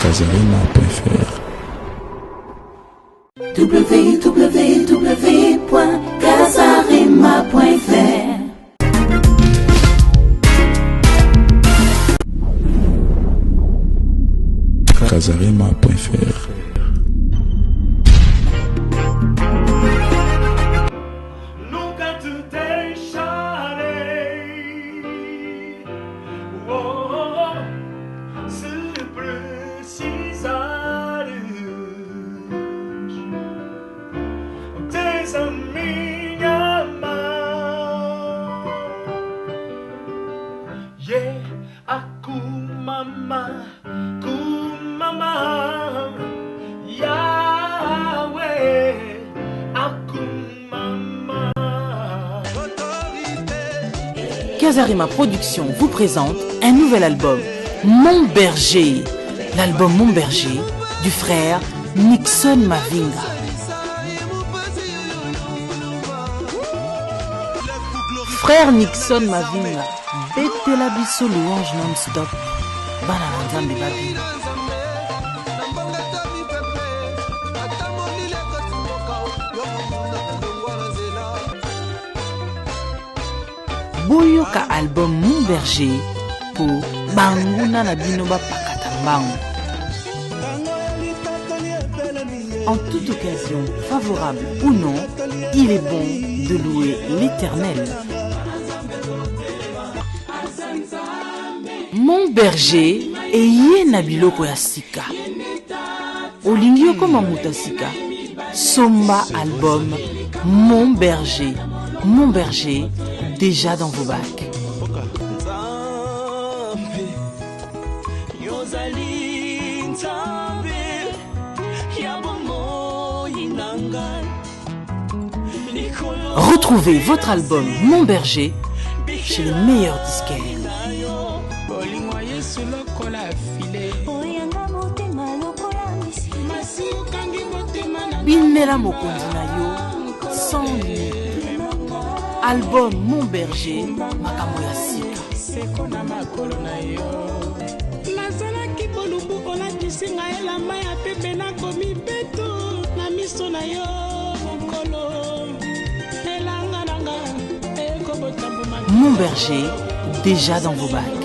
Casarema.fr www.casarema.fr Casarema.fr Casarema Production vous présente un nouvel album, Mon Berger. L'album Mon Berger du frère Nixon Mavinga. Frère Nixon Mavinga, bête la biso louange non-stop. Bananzambe babina. Boyoka album Mon Berger pour Banguna na binoba pakatambango. En toute occasion, favorable ou non, il est bon de louer l'Éternel. Mon Berger eye na biloko ya sika. Olingi okoma muta sika. Somba album Mon Berger. Mon Berger, déjà dans vos bacs. Retrouvez votre album Mon Berger chez les meilleurs disquaires. Binela mokonzi na yo sans limite. Album Mon Berger, makambo ya sika. Nazalaki bolubu olakisi ngai elamba ya pembe nakomi beto na miso na yo mokolo elanga nanga ekobotambuma. Mon Berger, déjà dans vos bacs.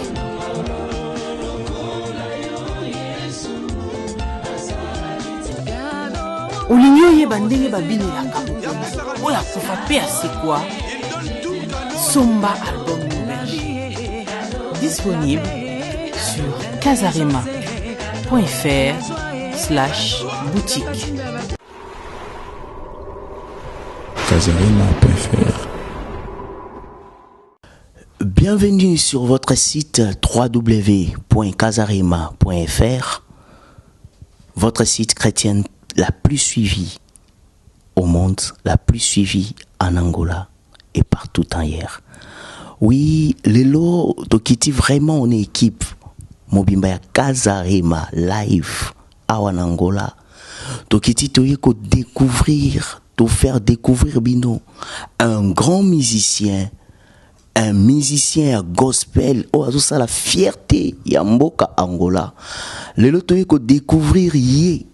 Olinyo ye bandenge babini la kabukonzi. Oya kufa pe asekwa. Somba album Mon Berger. Disponible sur casarema.fr/boutique. Casarema.fr. Bienvenue sur votre site www.casarema.fr, votre site chrétien la plus suivie au monde, la plus suivie en Angola et partout ailleurs. Oui, Lelo Tokiti vraiment en équipe. Mobimba ya Casarema live à Angola. Tokiti Toyeko découvrir, te faire découvrir Bino, un grand musicien, un musicien gospel. Oh, tout ça la fierté ya mboka Angola. Lelo Toyeko découvrir yé.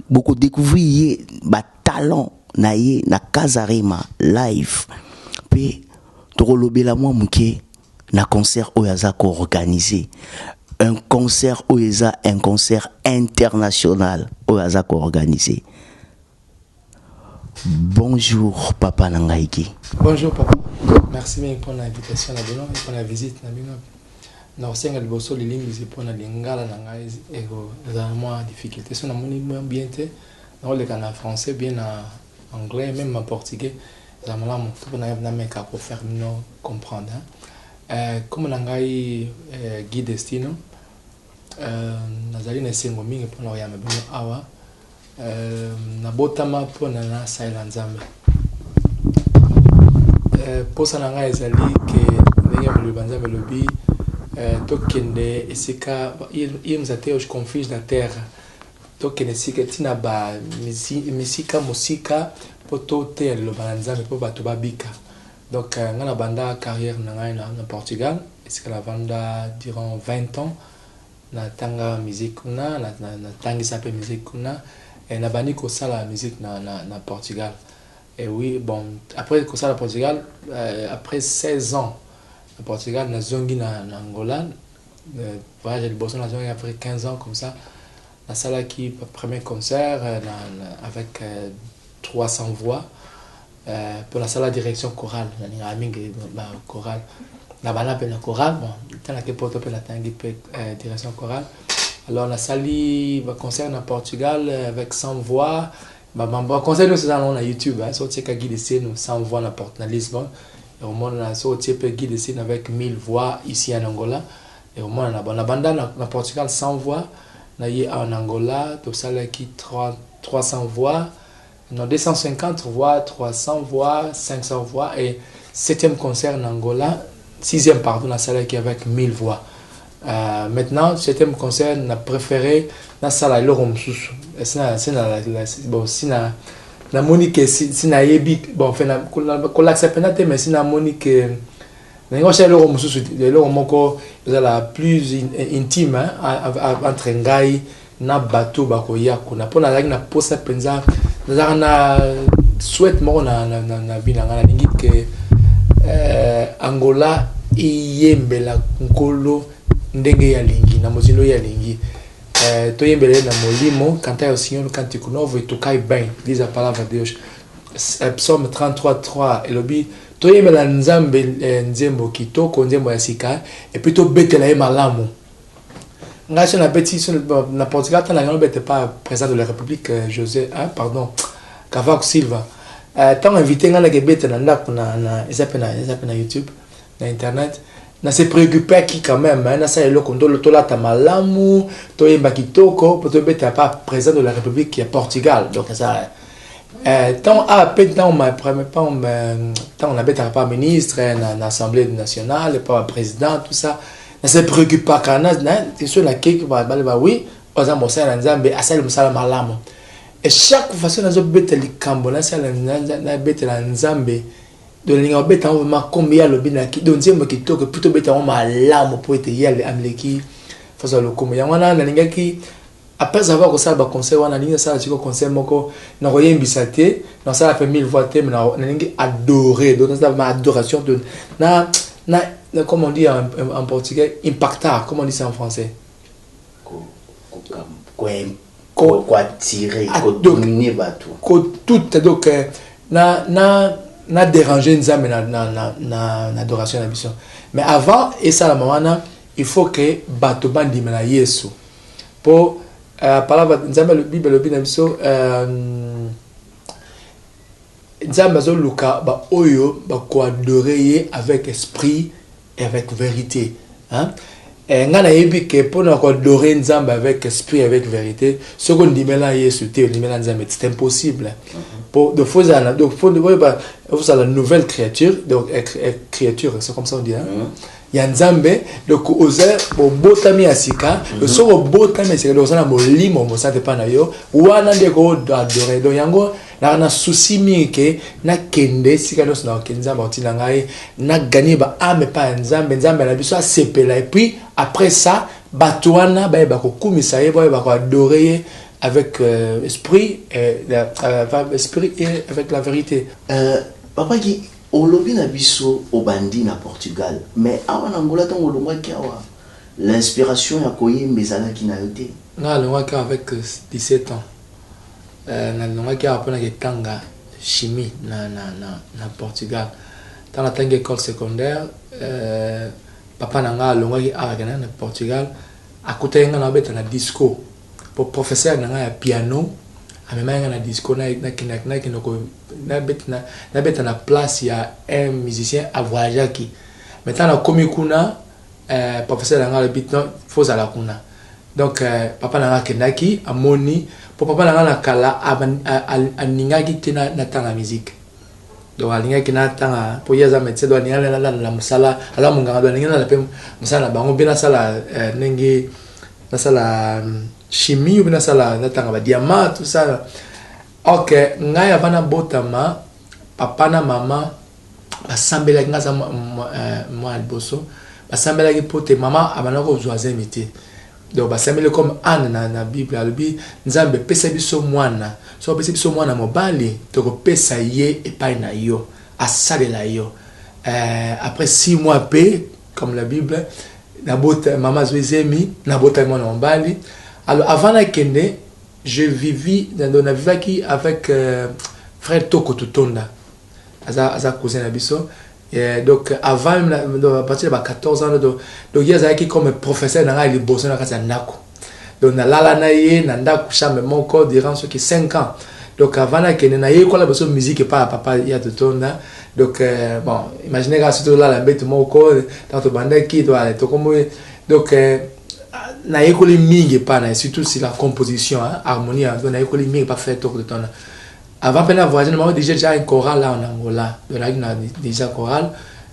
Beaucoup découvrir yé ba talent na yé na Casarema live. Pe Torolobela moi muke na concert oyazako organisé. Un concert oyaza, un concert international oyazako organisé. Bonjour Papa Nangaiki. Bonjour Papa. Merci bien pour l'invitation et pour la visite. Na osenga liboso lilingi pour na lingala na ngai ego za moi difficulté so na moni bien te na ole kana français bien na anglais même en portugais za malamu pour na meka pour faire nous comprendre comme na ngai Guy Destino nazali na sengo mingi pour na yamba bino awa na botama pour na Silent Nzambe pour ça na ngai ezali que ndenge le banzambe lobi tokende esika yemzate je confige la terre tokende sika tina ba misika musika poto te le banzambe po bato babika donc ngana banda carrière na ngai na Portugal esika la vanda durant 20 ans na tanga musique kuna na tangi ça peu musique kuna et na bani ko sala musique na Portugal. Et oui, bon, après que ça, le Portugal, après 16 ans, le Portugal, na zongi na Angola, voyage de Boston, na zongi après 15 ans comme ça, la salle qui premier concert avec 300 voix pour la salle direction chorale, la chorale, la bana pe la chorale, bon, tant que porte pe la tangi pe direction chorale. Alors la salle concert na Portugal avec 100 voix. Bah conseil nous c'est dans YouTube hein sorti ka guide scène sans voix na porte na Lisbonne et au monde na sorti pe guide scène avec 1000 voix ici en Angola et au monde na banda na Portugal 100 voix na y en Angola tout ça là qui 300 voix non 250 voix 300 voix 500 voix et 7e concert en Angola 6e pardon la salle qui avec 1000 voix. Maintenant, 7e concert, on a préféré la salle à l'Orom Soussou. C'est bon, si na Monique, si na Yebi, bon, enfin, qu'on l'accepte, mais si na Monique, on a l'Orom Soussou, l'Orom Moko, c'est la plus intime entre Ngai na bateau bakoya kuna pona na posa penza na souhaite mo na bina na lingi que Angola iyembela nkolo ndenge ya lingi na mozindo ya lingi toyembele na molimo kanta ya Senhor cantico novo e tokai bem diz a palavra de Deus. Psalm 33:3 elobi toyembela nzambe nzembo kitoko nzembo ya sika et puis to betela ye malamu ngasi na beti na Portugal na ngalo bete pas président de la République José pardon Cavaco Silva tant invité ngala ke bete na ndako na na YouTube na internet na se préoccuper qui quand même na sa elo kondo to la tamalamu to yemba kitoko pour to bete pas président de la République qui est Portugal donc ça tant à peine dans ma premier pas tant on a bête pas ministre na assemblée nationale pas président tout ça ne se préoccupe pas quand c'est sur la qui va oui aux amosala nzambe asali musala malamu et chaque façon nazo bête li kambo na sala na bête la nzambe de linga bête en vraiment combien le bina qui donc nzembo kitoko plutôt bête en malamu pour être yale amleki façon le kombo ya wana na linga ki après avoir que ça ba conseil wana linga ça tiko conseil moko na koyembisa te na ça fait 1000 voix te na linga adorer donc ça ma adoration de na comment on dit en portugais impactar comment on dit ça en français quoi tirer quoi dominer bateau quoi tout donc na déranger nzambe na adoration na biso mais avant et ça la maman il faut que bateau bandi na Yesu pour parler nzambe le bible na biso nzambe zo luka ba oyo ba ko adorer avec esprit et avec vérité hein et ngana yebi que pour nous adorer nzambe avec esprit et avec vérité ce qu'on dit là Yesu te dit là nzambe c'est impossible pour de faut ça donc faut ça la nouvelle créature donc créature c'est comme ça on dit hein il y a nzambe donc oser botami asika le so botami c'est donc ça na molimo mo ça dépend na yo wana ndeko adorer donc yango na souci mingi na kende sika dos na kenza ba tina ngai na gagner ba ame pa nzambe na biso sepela et puis après ça batwana ba ko kumisa ye ba ko adorer avec esprit et avec la vérité papa qui au lobby na biso au bandi na Portugal mais awa Angola ton olongwa kiawa l'inspiration ya koyembezala ki na yote na longwa ka avec 17 ans na longwa ka apona ke tanga chimie na Portugal dans la tanga école secondaire papa nanga longwa ki aragana na Portugal akota nga na beta na disco pour professeur nanga ya piano amemanga na disco na kinoko na beta na place ya un musicien à voyager qui maintenant na komi kuna professeur nanga le bit non faut ala kuna donc papa nanga kenaki amoni pour papa nanga na kala aningaki tena na tanga musique donc alingaki na tanga pour yaza métier do aninga la musala ala munganga do aninga la pe musala bango bina sala nenge na sala chimie ou bien ça la tanga diamant tout ça ok ngai avana botama papa na mama basambela ngaza moi alboso basambela ki pote mama abana ko zoaze mité donc basameli comme Anne na Bible alobi nzambe pesa biso mwana so pesa biso mwana mobali to pesa ye epai na yo asalela yo après 6 mois pe comme la Bible nabota maman Zwezemi nabota mwana mobali. Alors avant la kende je vivais avec frère Toko Tutonda aza cousin na biso. Donc avant à partir de 14 ans donc il y a qui comme professeur dans les bossons na kasa ndako donc na lala na ye na ndako chambre moko durant ce qui 5 ans. Donc avant la kene na ye ko la bosso musique pas papa ya Tutonda. Donc bon imaginez que surtout là la bête moko dans to banda qui doit to comme donc na ye ko les mingi pas na surtout si la composition harmonie donc na ye ko les mingi pas faire Toko Tutonda. Avant de voyager, nous avons déjà un choral là en Angola. On a déjà un choral.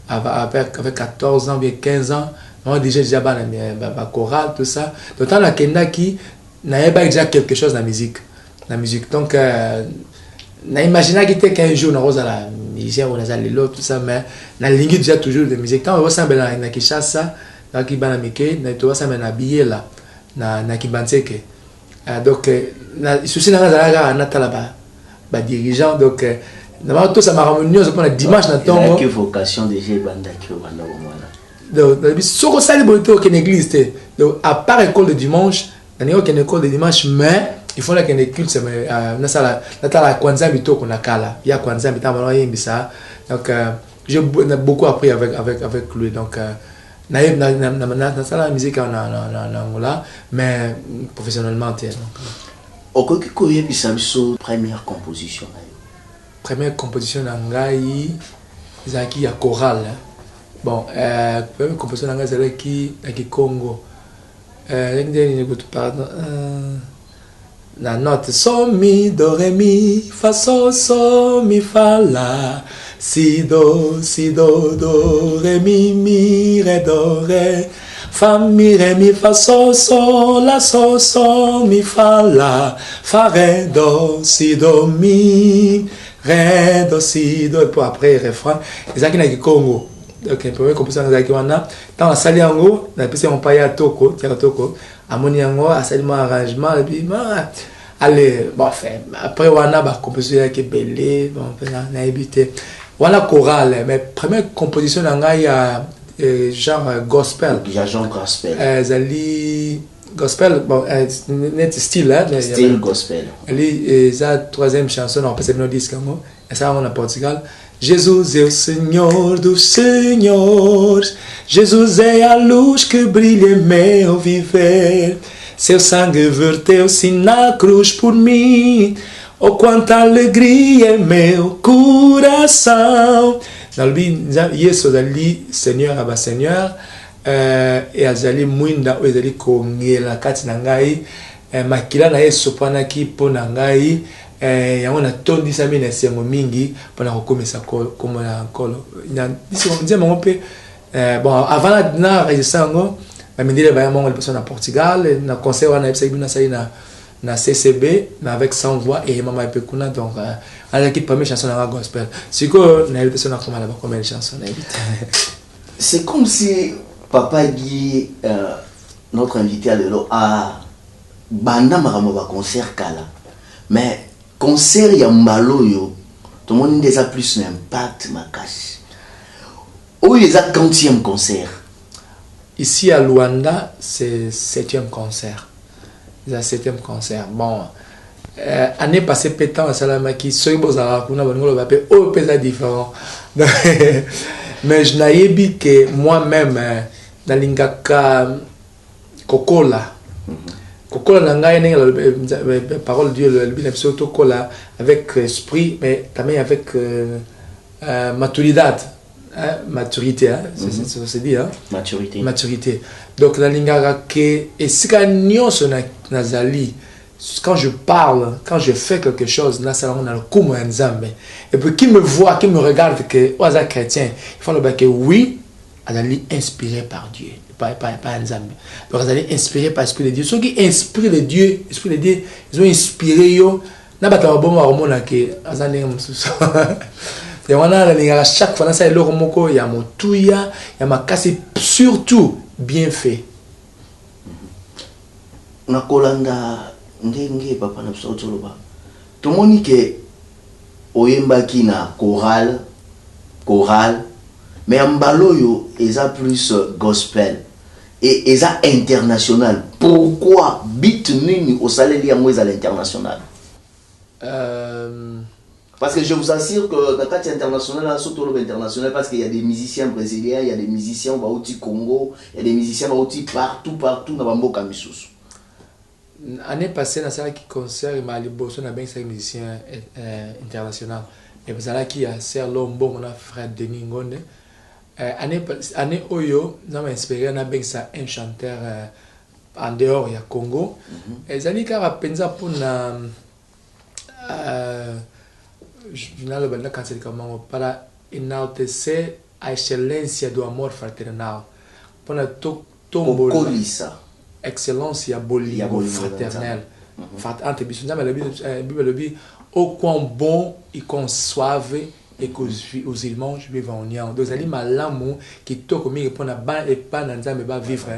Avec 14 ans, bien 15 ans, nous avons déjà un choral, tout ça. Donc, on a déjà quelque chose dans la musique. Donc, on a imaginé qu'un jour, on a la musique, on a les tout ça, mais on a déjà toujours de musique. Quand on voit ça, on a Kishasa, on a Kibanamike, on a billet là, on a Kibanseke. Donc, il suffit là-bas. Dirigeant donc d'abord tout ça m'a ramené on a dimanche na tombo quelle vocation déjà banda qui banda donc so ko sali bonito que l'église donc à part école de dimanche na nio que école de dimanche mais il faut la que culte c'est na sala la kwanza bito qu'on a kala ya kwanza bita ba yimbi ça donc j'ai beaucoup appris avec lui donc na sala musique en Angola mais professionnellement donc okoki koyebisa biso première composition na yo? Première composition na ngai ezalaki ya chorale. Bon première composition na ngai ezalaki na Congo pardon la note so mi do re mi fa so mi fa la si do do re mi re do re fa mi re mi fa so la mi fa la fa re do si do mi re do si do et puis après refrain ezaki na Congo. Donc premier composition ezaki wana dans la salle yango na pesi on paya Toko amoni yango asali ma arrangement et puis allez bon fait après wana ba composition yaki belé bon na habité wana chorale mais première composition na ngai ya genre gospel. Il y a genre gospel. Zali gospel, bon, net style, hein. Style gospel. Et la troisième chanson, on peut se dire disque, et ça on a Portugal. Jésus est le Seigneur du Seigneur. Jésus est a luz que brilha meu viver. Seu sangue verteu se na cruz por mim. Oh, quanta alegria meu coração. Yesu azali Seigneur aba Seigneur et azali mwinda oyo ezali kongela kati na ngai makila na ye sopanaki mpo na ngai yango natondisami na esengo mingi mpona kokomisa kombo na nkolo nzembo yango mpe bon avant na registre yango bamindele baya mongo liboso na Portugal na concert wana yebisaki bino asali na CCB mais avec 100 voix et maman epekuna donc avec la première chanson dans gospel c'est que na invitation na comment la première chanson na c'est comme si papa Guy notre invité à l'élo a banda maramo ba concert kala mais concert ya mbalo yo tout le monde déjà plus d'impact makasi où les a 40e concert ici à Luanda c'est 7e concert. C'est le 7e concert. Bon, année passée, pétant à Salamaki, ceux qui ont été différent. Mais je n'ai dit que moi-même, dans l'ingaka Kokola, Kokola n'a pas parole de Dieu, le Bible Kokola avec esprit, mais quand même avec maturité. Maturité, hein? C'est dit, hein? Maturité. Donc, la lingara que et si nazali, quand je parle, quand je fais quelque chose, là, ça on a le coup nzambe. Et puis qui me voit, qui me regarde que aux chrétien, il faut le dire que oui, azali inspiré par Dieu, pas nzambe. Donc azali inspiré par l'esprit de Dieu. Ceux qui inspirent de Dieu, l'esprit de Dieu, ils ont inspiré yo. Na bata bon hormone que azali mususu. Et on a la chaque fois ça le romoko ya motuya ya makasi surtout bien fait. na kolanda ndenge papa na biso toloba tomoni ke oyembaki na chorale mais mbaloyo eza plus gospel et eza international. Pourquoi bit nini au salé yango eza l'international? Parce que je vous assure que dans le cadre international, surtout international, parce qu'il y a des musiciens brésiliens, il y a des musiciens au Congo, il y a des musiciens partout dans Bamboka Missous. L'année passée, dans la concert, il m'a allé bosser avec des musiciens internationaux. Et vous savez qu'il y a Serlo Mbo, mon frère Denis Ngonde. Année Oyo, nous avons inspiré un chanteur en dehors du Congo. Et ça dit qu'il y a pensa pour para enaltecer a excelência do amor fraternal. Para tombola excelência bolingo fraternel. Entre Bible au quão bom e quão suave et que os irmãos vivent en union. Donc, c'est l'amour qui toque comigo pour et pas vivre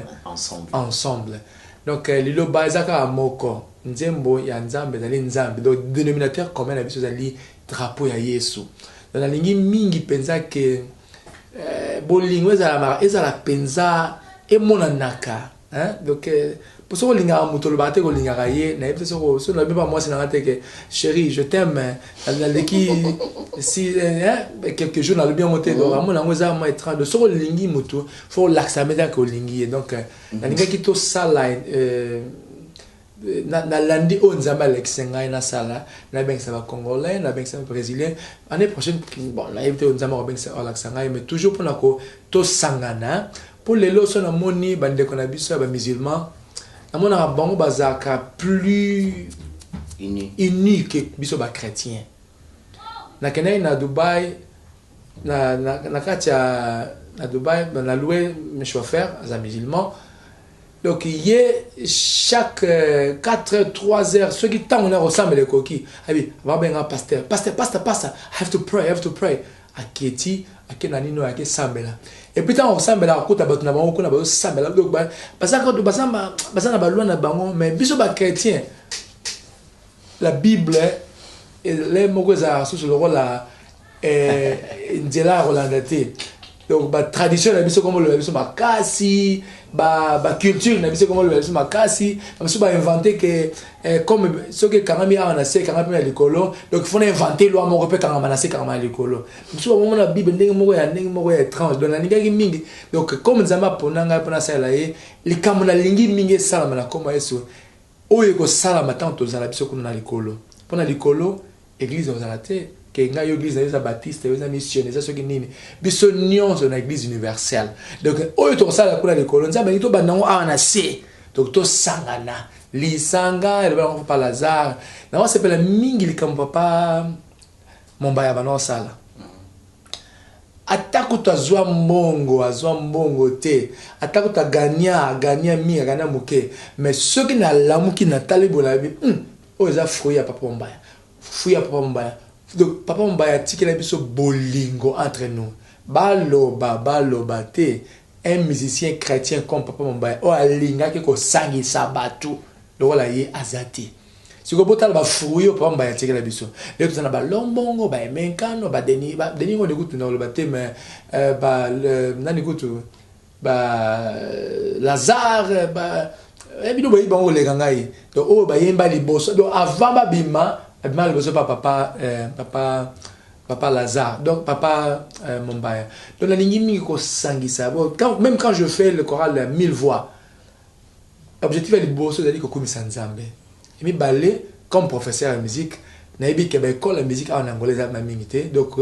ensemble. Donc, lilo bazaka amoko nzembo ya nzambe dali nzambe. Donc, dénominateur commun na biso dali drapeau ya Yesu. Donc, la lingi mingi penza que bolingo ezala penza emonanaka, hein? Donc, pour ça, linga mutolo bate ko linga raye na yebte so na biba moi c'est na que chérie je t'aime si quelques jours na le bien monté donc amona ngoza moi être de so lingi mutu faut l'axameda ko lingi donc na linga ki to sala na landi on zamba l'exenga na sala na ben ça va congolais na ben ça brésilien année prochaine bon na yebte on zamba ben ça l'axenga mais toujours pour na ko to sangana pour les lots na moni bande ko na biso ba musulman. Mon bango bazaka plus uni que biso ba chrétien. Na kenai na Dubai na katia na Dubai na loué mes chauffeurs as musulmans. Donc il chaque 4 heures 3 heures ceux qui tant on ressemble les coquilles. Abi va ben un pasteur have to pray. Aketi akenani no ake sambela. Et puis on ressemble à côté de na bango kuna ba sambela donc ba basana ba loi na bango mais biso ba chrétien la Bible et les mots za sur le rôle la ndela rolandate donc ba tradition na biso comme le biso makasi ba culture na biso comme le biso makasi biso ba inventer que comme ce que karami a na se karami na likolo donc il faut inventer loi mo repé karama na se karama likolo biso ba mo na Bible ndenge moko ya étrange donc na ninga mingi donc comme nzamba ponanga pona sala ye likambo na lingi mingi sala na koma yesu oyo ko sala matanto za la biso kuna na likolo pona likolo église ozalate que nga yo église na baptiste yo missionnaire ça ce qui nini biso nyonso na église universelle donc oyo to sala kuna likolo nzamba to banango a na se donc to sangana lisanga le ba pa Lazare na on s'appelle mingi likambo papa mombaya bana sala atako to azwa mbongo te atako to gagner muke mais ceux qui na lamuki na talibola bi o za fruit ya papa mombaya donc papa Mbaya tiki na biso bolingo entre nous baloba te un musicien chrétien comme papa Mbaya o alinga ke ko sangi sabatu lokola ye azati siko botala ba fruyo papa Mbaya tiki na biso le to na ba lombongo ba emenkano ba deni ngo nekutu na loba te mais nani kutu ba Lazare ba ebino ba bango le gangai donc o ba yemba liboso donc avant ba bima mal besoin papa Lazare donc papa Mombaya donc la ligne ko sangisa même quand je fais le choral 1000 voix objectif est de bosser d'aller ko komisa nzambe et mi balé comme professeur de musique na ebi ke ba école de musique en angolais na mingité donc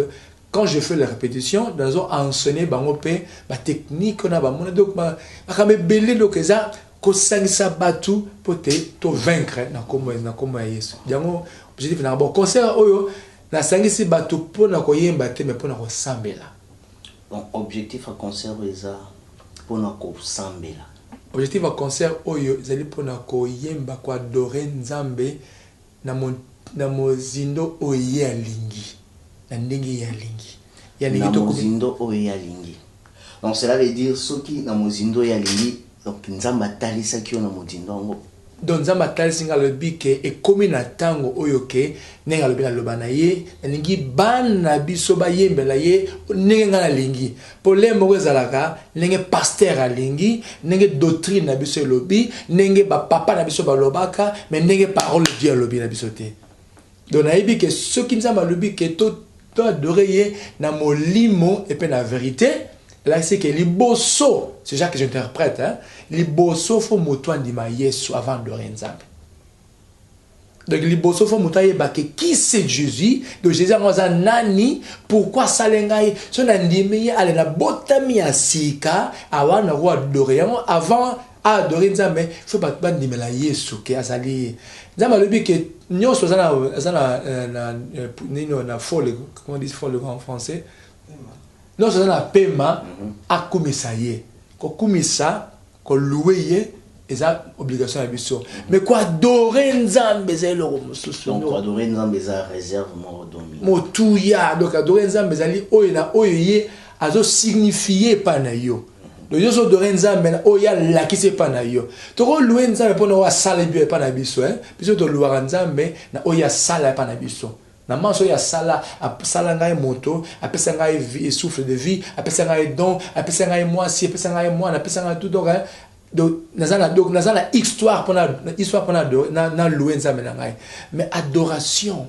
quand je fais la répétition dans enseigner bango pe ba technique na ba mona donc ba ka me belé donc ça ko sangisa batu pote to vaincre na comme Yesu jango objectif na bon concert oyo na sangisi batu pona ko yemba te mais pona ko sambela donc objectif à concert eza pona ko sambela objectif à concert oyo ezali pona ko yemba ko adorer nzambe na mozindo oyo ya lingi na ndenge ya lingi to mozindo oyo ya lingi donc cela veut dire soki na mozindo ya lingi donc nzamba talisa ki na mozindo ngo donc nzambe atalisi nga alobi ke ekomi na ntango oyo ke ndenge alobi naloba na ye nalingi bana na biso bayembela ye ndenge nga nalingi problème moko ezalaka ndenge paster alingi ndenge doctrine na biso elobi ndenge bapapa na biso balobaka mais ndenge parole de Dieu alobi na biso te donc nayebi ke soki nzambe alobi ke to adorer ye na molimo et puis na vérité. Là, c'est que liboso, c'est ça que j'interprète, hein. Liboso faut moto andima Yesu avant de Nzambe. Donc liboso faut moto yeba que qui c'est Jésus, donc Jésus a nani, pourquoi ça lengai, son andimi ale na botami asika avant na roi adorer avant adorer Nzambe, faut pas bandima la Yesu que azali. Nzambe lobi que nyonso na folle, comment on dit folle en français? Non, c'est un paiement à commissaire. Quand commissaire, quand louer, c'est une obligation à biso. Mais quoi adorer Nzambe, c'est le donc quoi adorer Nzambe, c'est réserve mon domi. Motouya, donc adorer Nzambe, c'est li oye oye azo signifier pas na yo. Donc yo adorer Nzambe, oya la qui c'est pas na yo. To louer Nzambe pour na sala bi pas na biso, hein. Biso to louer Nzambe na oya sala pas na biso. Na manso ya sala ngai moto apesa ngai vie souffle de vie apesa ngai don apesa ngai moi si apesa ngai moi apesa ngai tout donc nazala histoire pour na louer Nzambe na ngai mais adoration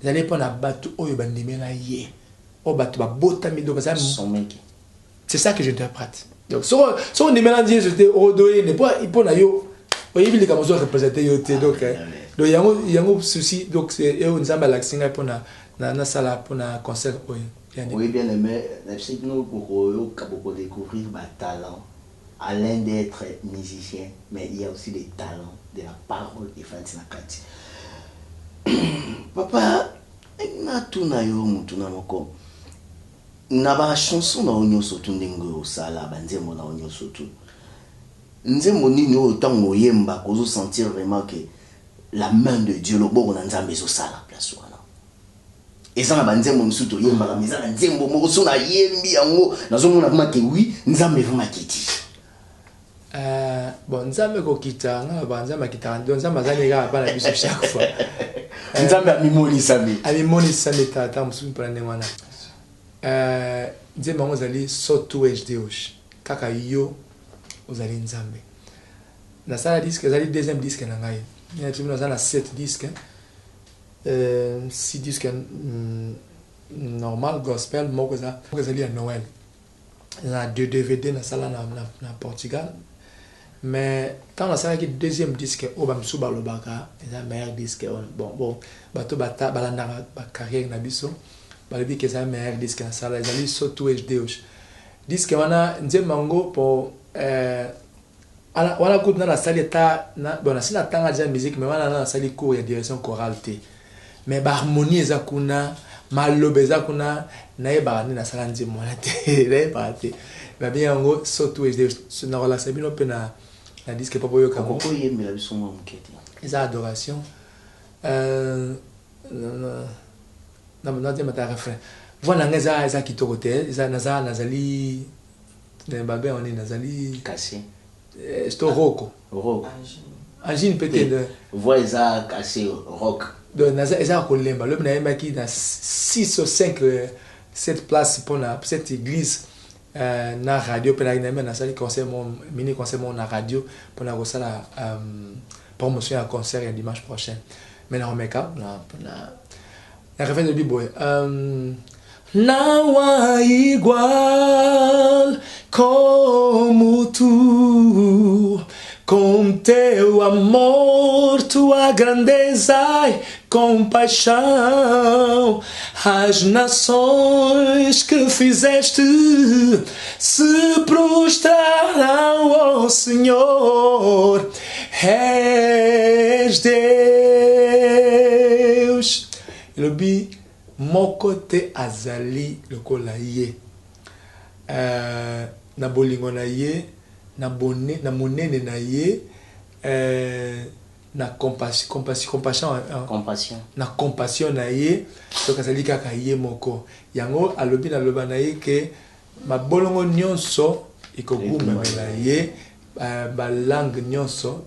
zali pour na batu oyo bandimela ye o batu ba botami donc ça c'est ça que j'interprète donc so on demande Dieu c'était odoye ne pas pour na yo oyebi les kamozo représenter yo te donc donc yango souci donc c'est Nzambe la singa pour na sala pour na concert oui bien aimé c'est que nous pour découvrir ma talent à l'un d'être musicien mais il y a aussi des talents de la parole et Fantina Kati papa na tuna yo mutuna moko na ba chanson na onyo sotu ndingo sala banzemo na onyo sotu nzembo nini autant moyemba kozo sentir vraiment que la main de Dieu le bon on nzambe zo sala place wana eza na banzembo msuto yemba ka meza nzembo moko so na yembi yango nazo mona vraiment que oui nzambe vraiment kiti bon nzambe ko kita nga banzambe kita ndo nzambe azali ga bana biso chaque fois nzambe amimoni sami tata msuto pour ndenge wana nzembo ngo zali sotu HDOsh kaka yo ozali nzambe na sala disque ezali deuxième disque na ngai ya tibino za na 7 disques 6 disques normal gospel moko ezali ya Noël na 2 DVD na sala na Portugal mais quand la sala ki deuxième disque o ba msuba lobaka eza meilleur disque bon bato bata balanda ba carrière na biso balobi ke eza meilleur disque na sala ezali surtout HDOsh disque wana nzemango pour wana kutu na sali ta na bon sina tanga ja musique mais wana na sali cours ya direction chorale te mais ba harmonie eza kuna malobe eza kuna na yeba na sala nzimo na te na yeba te ba bien ngo surtout na relation bino pe na disque papa yo kamo ko yemela biso mo mkete eza adoration na te mata refrain voilà ngeza eza kitoko te eza nazali Babé on est nazali cassé sto roko angine peut-être voix ça cassé rock donc naza eza kolemba le na yemaki na 6 ou 5 cette place pour cette église na radio pe na na sali concert mon mini concert mon na radio pour na sala promotion à concert ya dimanche prochain mais na omeka na refrain de biboy não há igual como tu, com teu amor, tua grandeza e compaixão, as nações que fizeste se prostrarão ao Senhor, és Deus. Le bi moko te azali lokola ye na bolingo na ye na monene na ye na compassion na compassion na ye donc azali kaka ye moko yango alobi na loba na ye ke mabolongo nyonso ekogumamela ye balangue nyonso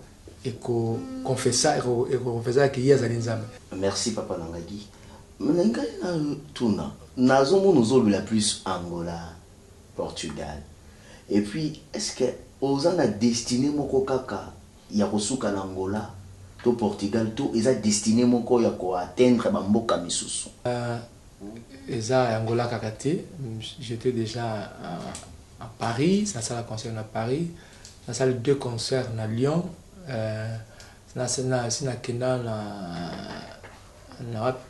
confessa et confessa que yazali nzambe. Merci papa Nangadi. Nangadi na tuna. Nazomo nous la plus Angola, Portugal. Et puis est-ce que aux a destiné moko kaka ya kosuka na Angola to Portugal to eza destiné moko ya ko atteindre ba mboka misusu? Eza Angola kakate. J'étais déjà à Paris, ça a concert à Paris. Ça a 2 concerts à Lyon.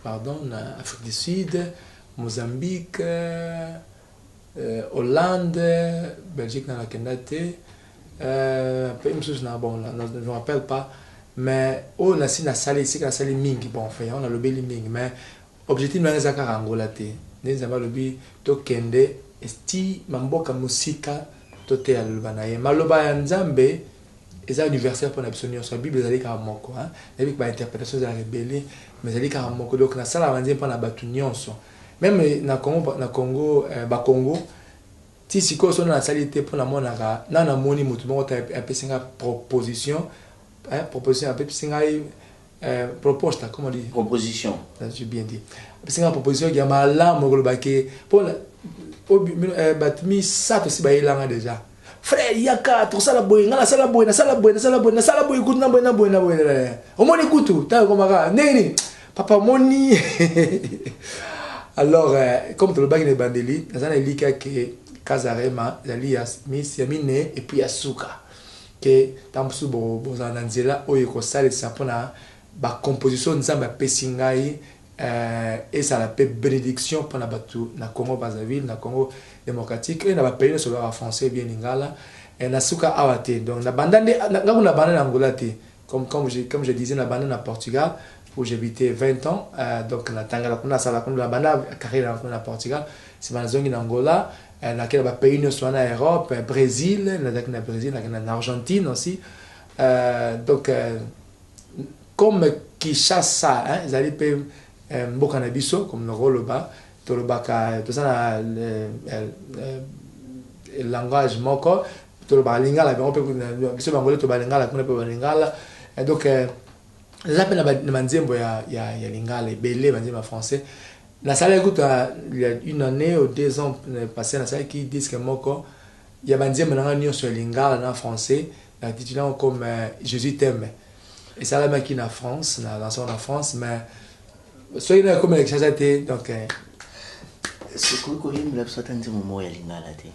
Pardon, en Afrique du Sud, Mozambique, Hollande, Belgique, dans la Canada. Je ne me rappelle pas. Mais on a une salle ici, la salle Ming. Bon, enfin, on a le Béli Ming. Mais l'objectif, c'est que Angola. Nous avons le but de Kende, esti mamboka musika tote ya lubanaye. Maloba ya Nzambe, eza universel pour l'absonio. La Bible est à moko. La Bible est interprétation de la rébellion, mais elle est à moko. Donc, na sala vanzien pour la batunion. Même na Congo, Bakongo, si siko son na salité pour la monaka, na na moni mutu moko ta epesinga proposition, proposition epesinga proposta, comment on dit? Proposition. J'ai bien dit. C'est une proposition qui a mal là, mon gars, pour batmi ça aussi bailanga déjà. Frère, il y a 4 ça la boy, na sala boy, na sala boy, na sala boy, na sala boy, écoute na boy, na boy, na boy. Au moins écoute, t'as comme ça. Neni, papa moni. Alors, comme tout le bague de bandeli, dans un élika que Kazarema, alias Miss Yamine et puis Asuka. Que tamsu bo bozananzela oyeko sale sapona ba composition nzamba pesingai et ça la bénédiction pour la batu na Congo Brazzaville, na Congo démocratique et na ba pays sur le français bien lingala et na suka awate. Donc na bandande na bandande Angola te comme je disais na bandande na Portugal où j'habitais 20 ans donc na tangala kuna sala kuna la bandande carrière na Portugal c'est ma zone en Angola na quel pays nous soit en Europe, Brésil, na Brésil, na Argentine aussi. Donc comme Kinshasa, ils allaient payer beaucoup de biso comme le Roloba, tout le baka, tout ça le langage moko, tout le balingala, on peut biso bangolais tout balingala, on peut balingala. Donc les appels na manzembo ya lingala, belé manzembo français. La salle écoute il y a 1 année ou 2 ans passé la salle qui disent que moko il y a manzembo na nyo sur lingala en français, titulant comme Jésus t'aime. Et ça là qui en France, en France, mais soyez là comme les chasaté donc c'est quoi que il me l'a sorti un moment ya lingala te.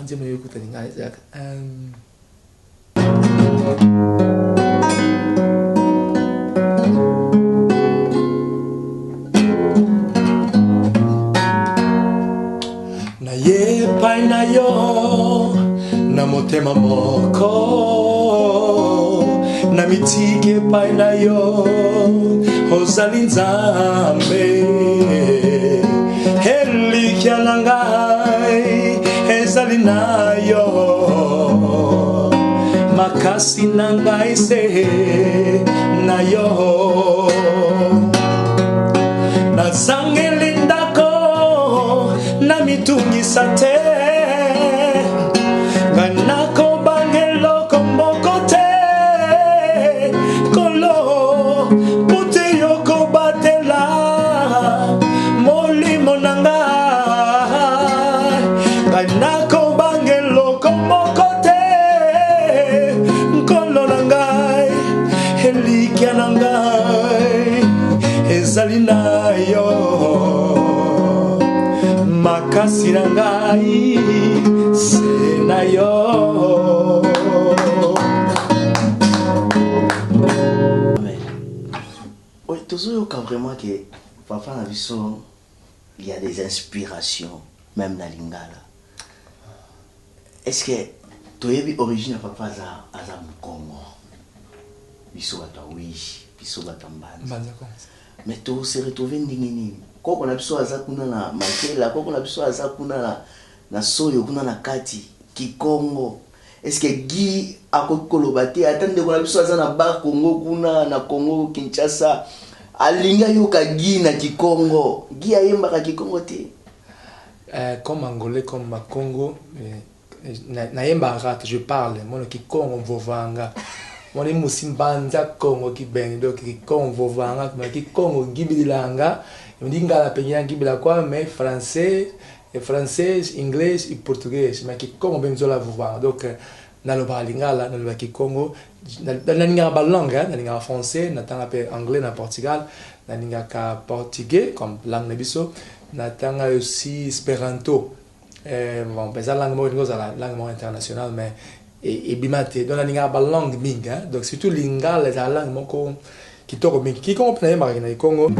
Dis moi écoute lingala exact. Na ye pai na yo na motema moko na mitike pai na yo ozali nzambe elikia na ngai ezali na yo makasi na ngai se na yo nazangeli ndako na mitungisa te ganako bangelo komboko te kolo pute yoko batela molimo nanga ganako bangelo komboko te kolo nangai elikia nangai ezali na yo makasi na ngai se na yo. Oui, toujours quand vraiment que papa na biso il y a des inspirations même na lingala. Est-ce que toyebi origine papa aza Congo biso batawi biso batambana mais to se retrouver ndingini koko na biso aza kuna na makela koko na biso aza kuna na soyo kuna na kati Kikongo. Est-ce que Guy akokoloba te atande ko na biso aza na ba Congo kuna na Congo Kinshasa alinga yoka Guy na Kikongo Guy ayemba ka Kikongo te comme angolais comme Congo na yemba rate je parle mon Kikongo vovanga mon est Musimbanza Congo qui ben donc qui Congo vanga qui Congo gibilanga me dit ngala penya gibila quoi mais français anglais et portugais mais qui Congo benzola vanga donc na lo balingala na lo ki Congo na ninga ba langue na ninga français na tanga pe anglais na Portugal na ninga ka portugais comme langue na biso na tanga aussi esperanto bon pesa langue mo ngoza la langue mo internationale mais et bimate donc la langue minga donc surtout lingala la langue moko qui toko mingi qui comprend marina Congo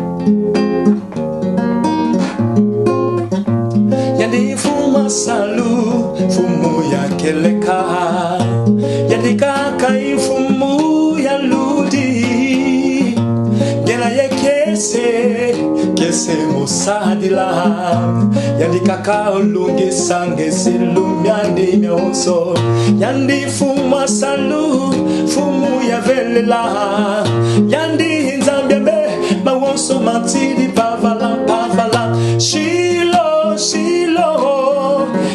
yandi fuma salu fumu ya keleka yandi kaka fumu ya ludi gena yekese kese musadila yandi kaka olungi sange silumyandi myoso yandi fuma salu fumu ya velela yandi nzambembe mawonso matidi pavala shilo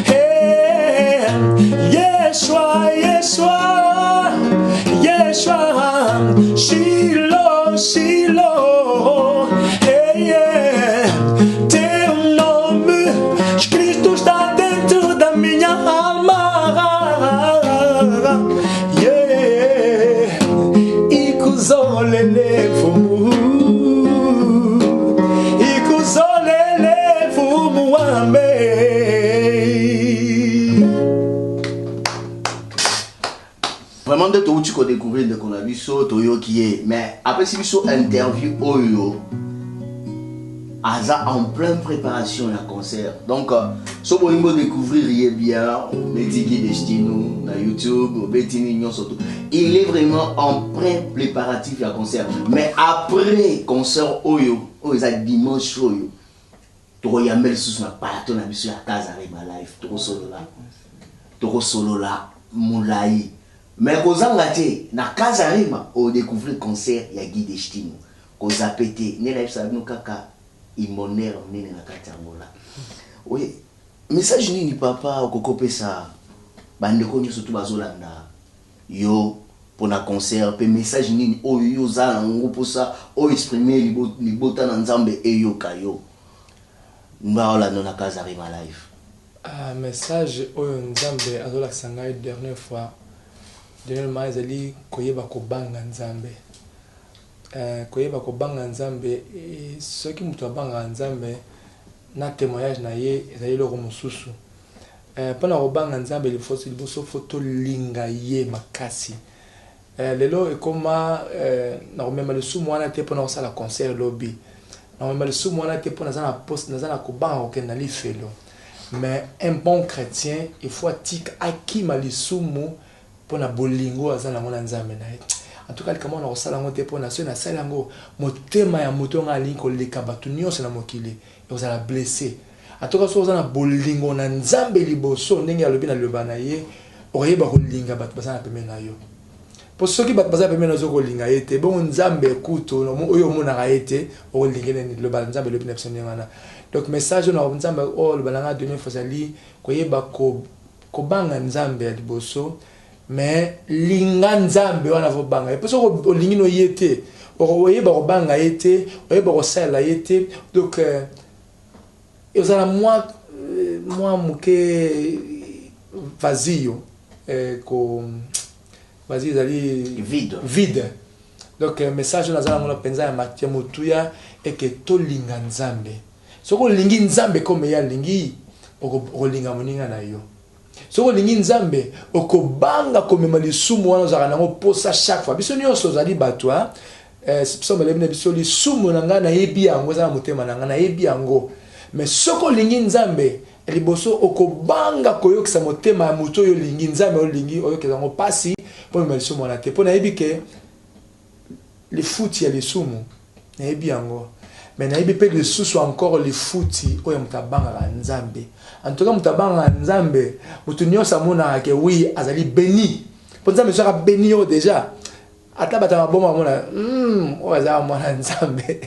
hey yeshua shilo hey yeah teu nome Cristo está dentro da minha alma yeah ikuzolele fumu ame. Vraiment de tout tu peux découvrir de qu'on a vu so toyo qui est mais après si so interview oyo Aza en pleine préparation d'un concert. Donc, si vous voulez découvrir bien, Médiki Destino, na YouTube, Betini surtout. Il est vraiment en plein préparatif d'un concert. Mais après concert Oyo, Oyo dimanche Oyo, tu vas y aller sur la partie de la mission à Kazarima Live, tu vas solo là, Moulaï. Mais quand on a été na Kazarima, on découvre le concert il y a Guy Destino. Quand on a pété, ne live ça nous kaka. Imonère nene na kati yango la. Oui, message nini papa okokopesa bandeko nyoso tu bazolanda yo pona concert pe message nini oyo za ngo posa o exprimer libota na nzambe eyo kayo mbaola na Kazarima Live. Message oyo nzambe azola sangai dernière fois ezali koyeba kobanga nzambe. Koyeba kobanga nzambe ceux qui mutu abanga nzambe na témoignage na ye ezali loko mosusu pona kobanga nzambe lifosi liboso foto linga ye makasi lelo ekoma na komema lisumu wana te pona kosala concert lobby na komema lisumu wana te pona na poste na kobanga kokende na lifelo mais un bon chrétien il faut atika akima lisumu pona bolingo aza nango na nzambe na ye. En tout cas, comment on a reçu la montée pour nation, na salango, motema ya moto nga linko leka batu nyonso na mokili, et vous allez blesser. En tout cas, si vous avez bolingo na nzambe liboso, ndenge ya lobi na lobana ye, oyeba ko linga batu basana peme na yo. Pour ceux qui batu basana peme na zo ko linga yete, bon nzambe kuto, no oyo mona ga yete, o lingene ni lobana nzambe lobi na psene ngana. Donc message na nzambe o lobana nga donner fosali ko yeba ko banga nzambe liboso. Mais linga nzambe wana vo banga et parce que lingi no yete oyeba ko banga yete oyeba ko sala yete donc ezala moi muke vazio ko vazio zali vide donc message na zala ngona penza ya Mathieu Mutuya et que to linga nzambe soko lingi nzambe comme ya lingi oko linga moninga na yo. Soko lingi nzambe okobanga komema lisumu wana zaka nango posa chaque fois biso nyonso zali batwa biso melebine biso lisumu nanga na yebi yango za motema nanga na yebi yango mais soko lingi nzambe liboso okobanga koyokisa motema ya moto yo lingi nzambe o lingi oyokisa ngo pasi po mema lisumu wana te po na yebi ke le futi ya lisumu na yebi yango mais na yebi pe lisusu encore le futi oyo mutabanga la nzambe. En tout cas, mutabanga nzambe, mutu nyonso mona ke oui azali béni. Pour nzambe sera béni déjà. Ata bata bomba mona o azala mona nzambe.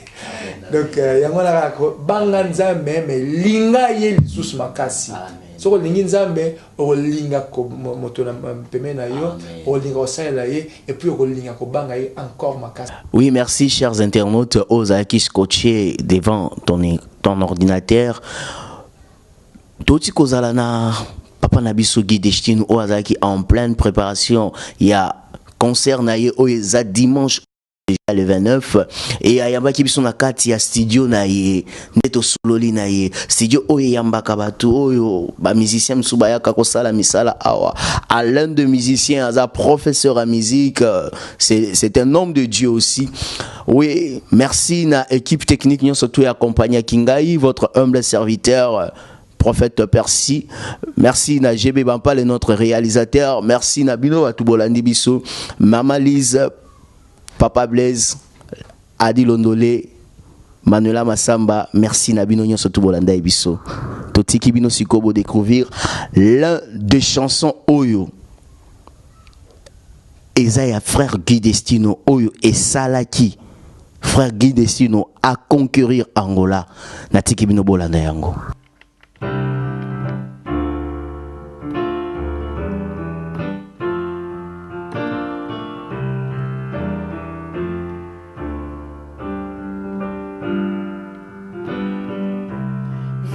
Donc yango na ko banga nzambe mais linga ye lisusu makasi. soko lingi nzambe olinga ko moto na peme na yo olinga osala ye et puis olinga ko banga ye encore makasi. Oui, merci chers internautes Ozaki scotché devant ton ordinateur. Toti kozalana papa nabiso Guy Destino Ozaki en pleine préparation. Il y a concert na ye oza dimanche le 29 et ayamba ki biso na kati ya studio na ye neto sololi na ye studio oyo yambaka bato oyo ba musicien msuba yaka kosala misala awa à l'un de musiciens aza professeur à musique c'est un homme de Dieu aussi. Oui, merci na équipe technique nyonso to ya accompagner Kingai, votre humble serviteur Prophète Percy. Merci na GB Bampal, notre réalisateur. Merci na Bino Atubolandi Biso, Mama Lise, Papa Blaise, Adi Londole, Manuela Massamba. Merci na Bino Nyonso Tubolanda Biso. Totiki Bino Sikobo découvrir l'un des chansons Oyo. Ezaya frère Guy Destino Oyo et Salaki. Frère Guy Destino à conquérir Angola. Natiki Bino Bolanda Yango.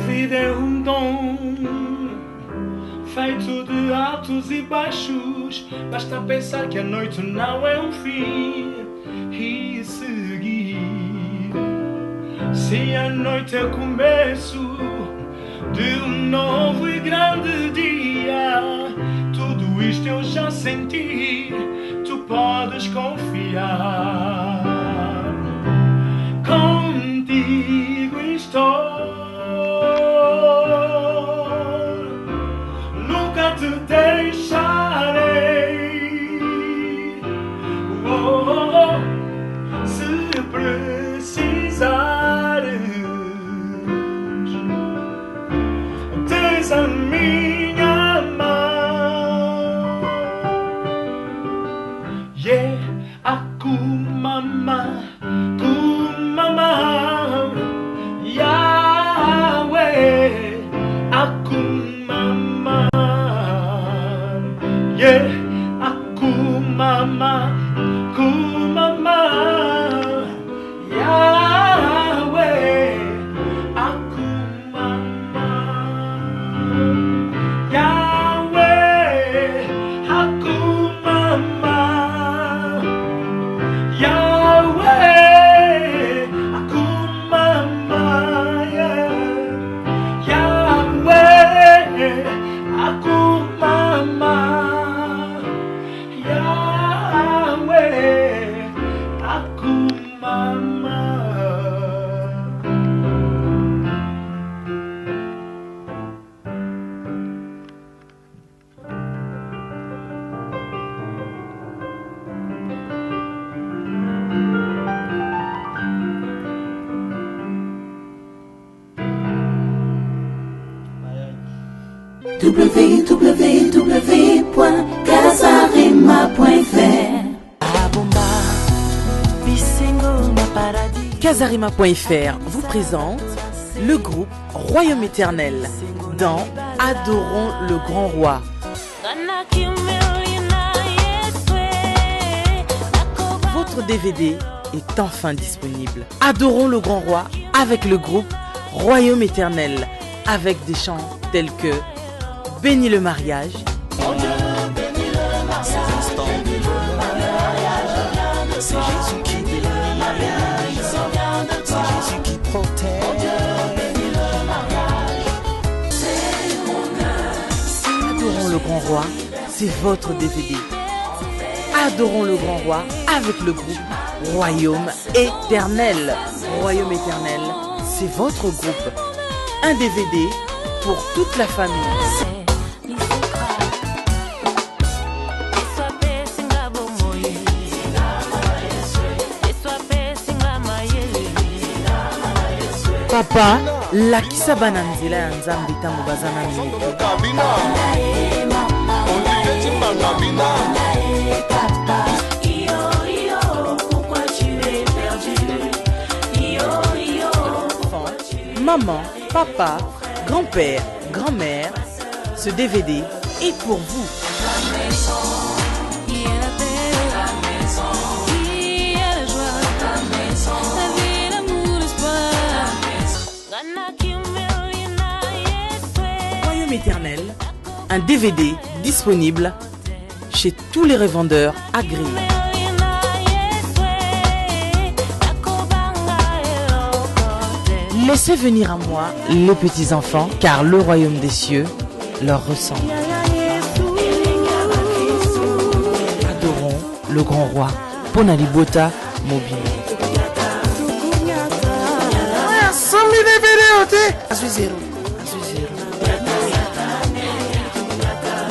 Vida é dom feito de altos e baixos. Basta pensar que a noite não é fim e seguir. Se a noite é o começo de novo e grande dia, tudo isto eu já senti. Tu podes confiar. Contigo estou. Nunca te deixarei. Se precisares, tens a minha mão. Yeah, akumama, kumama, Yahweh, akumama. Yeah, akumama, kumama, Yahweh, akumama, Yahweh, akumama, Yahweh, akumama, Yahweh, akumama. www.casarima.fr Casarima.fr vous présente le groupe Royaume Éternel dans Adorons le Grand Roi. Votre DVD est enfin disponible. Adorons le Grand Roi avec le groupe Royaume Éternel, avec des chants tels que Bénis le mariage, c'est Jésus qui bénit le mariage, c'est Jésus qui protège. Adorons le Grand Roi, c'est votre DVD. Adorons le Grand Roi avec le groupe Royaume Éternel. Royaume Éternel, c'est votre groupe. Un DVD pour toute la famille. Papa, lakisa bana nzela ya nzambe ntango baza na mito. Maman, papa, grand-père, grand-mère, Ce DVD est pour vous. Royaume éternel, un DVD disponible chez tous les revendeurs agréés. Laissez venir à moi les petits-enfants, car le royaume des cieux leur ressemble. Adorons le grand roi, Ponalibota Mobile. Some DVD,